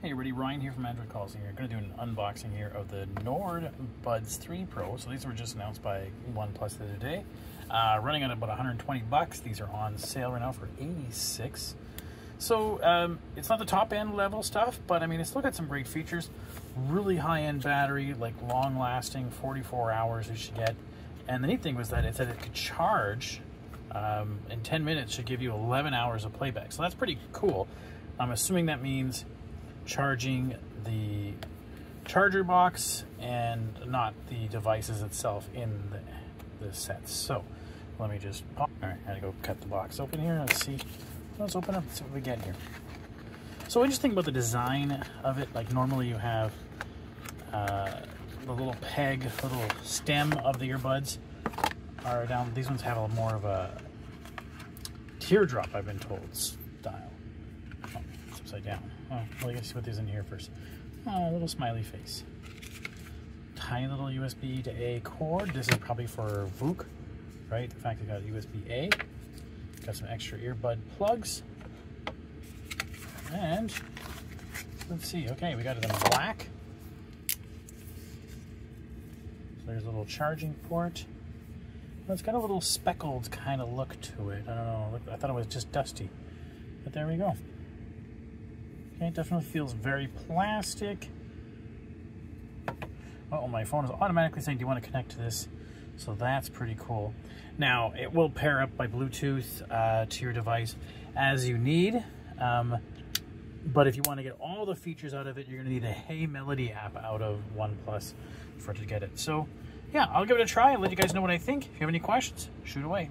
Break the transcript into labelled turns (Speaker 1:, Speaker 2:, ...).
Speaker 1: Hey everybody, Ryan here from Android Calls here. I'm going to do an unboxing here of the Nord Buds 3 Pro. So these were just announced by OnePlus the other day. Running at about 120 bucks. These are on sale right now for 86. So it's not the top end level stuff, but I mean, it's still got some great features. Really high end battery, like long lasting, 44 hours you should get. And the neat thing was that it said it could charge in 10 minutes, should give you 11 hours of playback. So that's pretty cool. I'm assuming that means charging the charger box and not the devices itself in the sets. So let me just pop. All right, I gotta go cut the box open here. Let's see. Let's open up and see what we get here. So what do you think about the design of it? Like normally you have the little peg, little stem of the earbuds are down. These ones have a more of a teardrop, I've been told, style. Oh, it's upside down. Oh, well, you gotta see what there's in here first. Oh, a little smiley face. Tiny little USB to A cord. This is probably for VOOC, right? The fact it got USB-A. Got some extra earbud plugs. And let's see, okay, we got it in black. So there's a little charging port. Well, it's got a little speckled kind of look to it. I don't know, I thought it was just dusty. But there we go. Okay, it definitely feels very plastic. Oh, my phone is automatically saying, do you want to connect to this? So that's pretty cool. Now, it will pair up by Bluetooth to your device as you need. But if you want to get all the features out of it, you're going to need a Hey Melody app out of OnePlus for it to get it. So, yeah, I'll give it a try and let you guys know what I think. If you have any questions, shoot away.